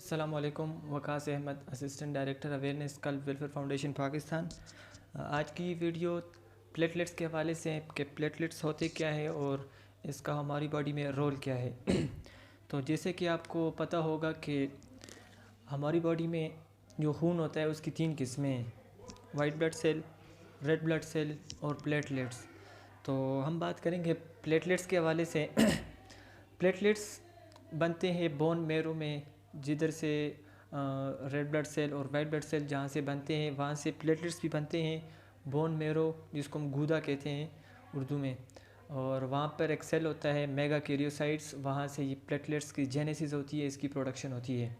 अस्सलामुअलैकुम। Waqas Ahmed, assistant director awareness club welfare foundation Pakistan. आज की वीडियो प्लेटलेट्स के हवाले से कि प्लेटलेट्स होते क्या है और इसका हमारी बॉडी में रोल क्या है। तो जैसे कि आपको पता होगा कि हमारी बॉडी में जो खून होता है उसकी 3 किस्में हैं: white blood cell, red blood cell और प्लेटलेट्स। तो हम बात करेंगे प्लेटलेट्स के हवाले से। प्लेटलेट्स बनते हैं बोन मैरो में, जिधर से रेड ब्लड सेल और वाइट ब्लड सेल जहाँ से बनते हैं वहाँ से प्लेटलेट्स भी बनते हैं। बोन मैरो जिसको हम गूदा कहते हैं उर्दू में, और वहाँ पर एक सेल होता है मेगा कैरियोसाइट्स, वहाँ से ये प्लेटलेट्स की जेनेसिस होती है, इसकी प्रोडक्शन होती है।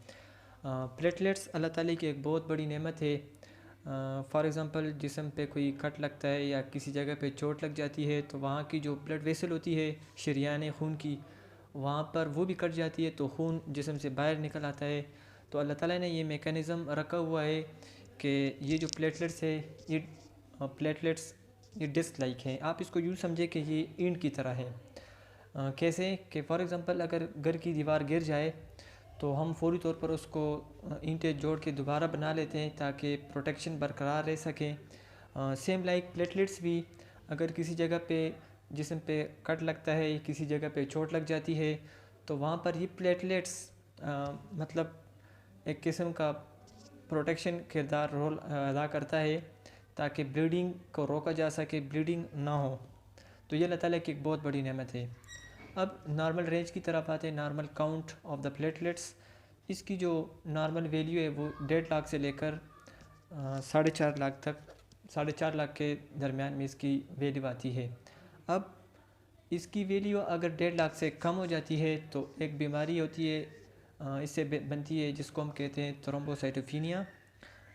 प्लेटलेट्स अल्लाह ताला की एक बहुत बड़ी नेमत है। फॉर एग्ज़ाम्पल जिस्म पे कोई कट लगता है या किसी जगह पे चोट लग जाती है तो वहाँ की जो ब्लड वेसल होती है, शरियान खून की, वहाँ पर वो भी कट जाती है तो खून जिस्म से बाहर निकल आता है। तो अल्लाह ताला ने ये मेकनिज़म रखा हुआ है कि ये जो प्लेटलेट्स है, ये प्लेटलेट्स ये डिस्क लाइक हैं। आप इसको यूँ समझे कि ये ईंट की तरह है। कैसे कि फॉर एग्ज़ाम्पल अगर घर की दीवार गिर जाए तो हम फौरी तौर पर उसको ईंटें जोड़ के दोबारा बना लेते हैं ताकि प्रोटेक्शन बरकरार रह सकें। सेम लाइक प्लेटलेट्स भी, अगर किसी जगह पे जिस्म पे कट लगता है या किसी जगह पे चोट लग जाती है तो वहाँ पर ये प्लेटलेट्स मतलब एक किस्म का प्रोटेक्शन किरदार रोल अदा करता है ताकि ब्लीडिंग को रोका जा सके, ब्लीडिंग ना हो। तो ये अल्लाह ताला की एक बहुत बड़ी नेमत है। अब नॉर्मल रेंज की तरफ आते हैं, normal count of the platelets. इसकी जो नॉर्मल वैल्यू है वो 1.5 लाख से लेकर 4.5 लाख तक, 4.5 लाख के दरमियान में इसकी वैल्यू आती है। अब इसकी वैल्यू अगर 1.5 लाख से कम हो जाती है तो एक बीमारी होती है, इससे बनती है, जिसको हम कहते हैं थ्रोम्बोसाइटोपिनिया।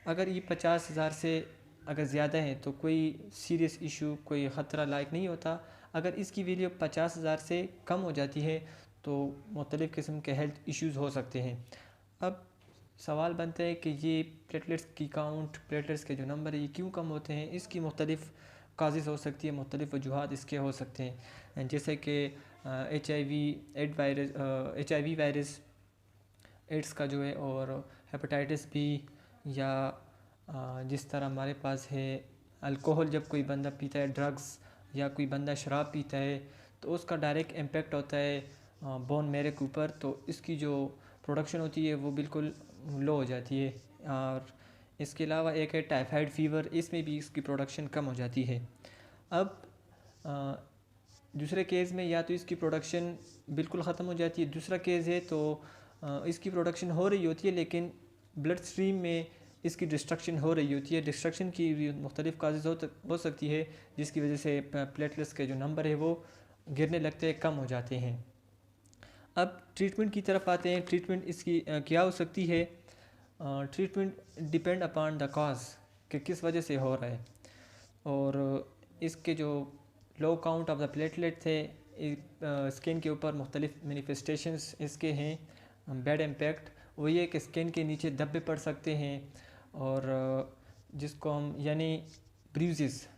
अगर ये 50,000 से अगर ज़्यादा है तो कोई सीरियस इशू, कोई ख़तरा लायक नहीं होता। अगर इसकी वैल्यू 50,000 से कम हो जाती है तो मुख्तलिफ़ किस्म के हेल्थ इश्यूज़ हो सकते हैं। अब सवाल बनता है कि ये प्लेटलेट्स की काउंट, प्लेटलेट्स के जो नंबर है ये क्यों कम होते हैं। इसकी मुख्तलिफ़ काज़ेज़ हो सकती है, मुख्तलिफ़ वजूहात इसके हो सकते हैं, जैसे कि HIV वायरस, एड्स का जो है, और हेपेटाइटिस बी, या जिस तरह हमारे पास है अल्कोहल, जब कोई बंदा पीता है, ड्रग्स, या कोई बंदा शराब पीता है तो उसका डायरेक्ट इम्पेक्ट होता है बोन मैरो के ऊपर, तो इसकी जो प्रोडक्शन होती है वो बिल्कुल लो हो जाती है। और इसके अलावा एक है टाइफाइड फ़ीवर, इसमें भी इसकी प्रोडक्शन कम हो जाती है। अब दूसरे केस में या तो इसकी प्रोडक्शन बिल्कुल ख़त्म हो जाती है, दूसरा केस है तो इसकी प्रोडक्शन हो रही होती है लेकिन ब्लड स्ट्रीम में इसकी डिस्ट्रक्शन हो रही होती है। डिस्ट्रक्शन की भी मुख्तलिफ़ काजेज़ हो सकती है, जिसकी वजह से प्लेटलेट्स के जो नंबर है वो गिरने लगते हैं, कम हो जाते हैं। अब ट्रीटमेंट की तरफ आते हैं। ट्रीटमेंट इसकी क्या हो सकती है। Treatment depend upon the cause कि किस वजह से हो रहा है, और इसके जो लो काउंट ऑफ द प्लेटलेट थे, स्किन के ऊपर मुख्तलिफ मैनिफेस्टेशंस इसके हैं। बैड इम्पैक्ट वो ये कि स्किन के नीचे धब्बे पड़ सकते हैं, और जिसको हम यानी ब्रूजेस,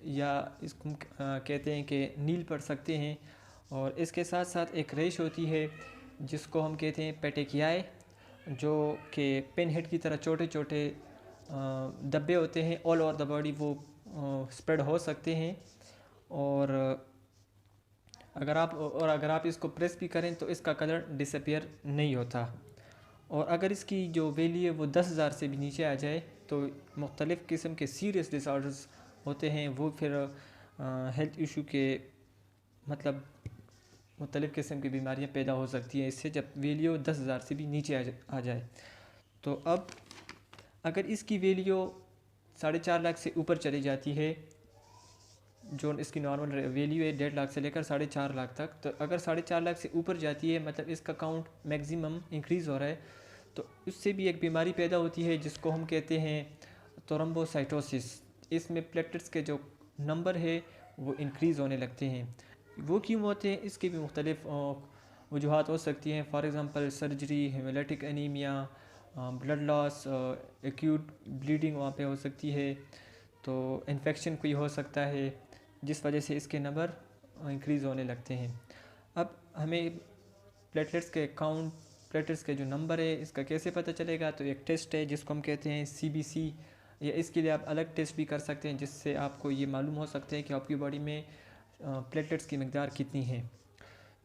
या इसको कहते हैं कि नील पड़ सकते हैं। और इसके साथ साथ एक रेश होती है जिसको हम कहते हैं पेटेकियाए, जो कि पिन हेड की तरह छोटे छोटे धब्बे होते हैं ऑल ओवर द बॉडी, वो स्प्रेड हो सकते हैं। और अगर आप इसको प्रेस भी करें तो इसका कलर डिसअपियर नहीं होता। और अगर इसकी जो वैल्यू है वो 10,000 से भी नीचे आ जाए तो मुख्तलिफ़ किस्म के सीरियस डिसऑर्डर्स होते हैं, वो फिर हेल्थ इशू के मतलब मुख्तलिफ़ किस्म की बीमारियां पैदा हो सकती हैं इससे, जब वैल्यू 10,000 से भी नीचे आ जाए। तो अब अगर इसकी वैल्यू 4.5 लाख से ऊपर चली जाती है, जो इसकी नॉर्मल वैल्यू है 1.5 लाख से लेकर 4.5 लाख तक, तो अगर 4.5 लाख से ऊपर जाती है मतलब इसका काउंट मैक्सिमम इंक्रीज़ हो रहा है, तो उससे भी एक बीमारी पैदा होती है जिसको हम कहते हैं थ्रोम्बोसाइटोसिस। इसमें प्लेटलेट्स के जो नंबर है वो इंक्रीज़ होने लगते हैं। वो क्यों होते हैं, इसकी भी मुख्तलिफ़ वजूहात हो सकती हैं। For example surgery, haemolytic anaemia, blood loss, acute bleeding वहाँ पे हो सकती है, तो इन्फेक्शन कोई हो सकता है जिस वजह से इसके नंबर इंक्रीज़ होने लगते हैं। अब हमें प्लेटलेट्स के काउंट प्लेटलेट्स के जो नंबर है इसका कैसे पता चलेगा, तो एक टेस्ट है जिसको हम कहते हैं CBC, या इसके लिए आप अलग टेस्ट भी कर सकते हैं जिससे आपको ये मालूम हो सकते हैं कि आपकी बॉडी में प्लेटलेट्स की मकदार कितनी है।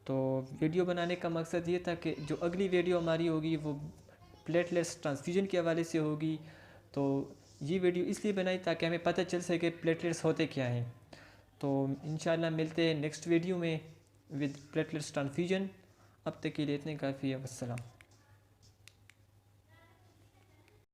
तो वीडियो बनाने का मकसद ये था कि जो अगली वीडियो हमारी होगी वो प्लेटलेट्स ट्रांसफ्यूजन के हवाले से होगी। तो ये वीडियो इसलिए बनाई ताकि हमें पता चल सके प्लेटलेट्स होते क्या हैं। तो इंशाल्लाह मिलते हैं नेक्स्ट वीडियो में विद प्लेटलेट्स ट्रांसफ्यूजन। अब तक के लिए इतने काफ़ी है। वस्सलाम।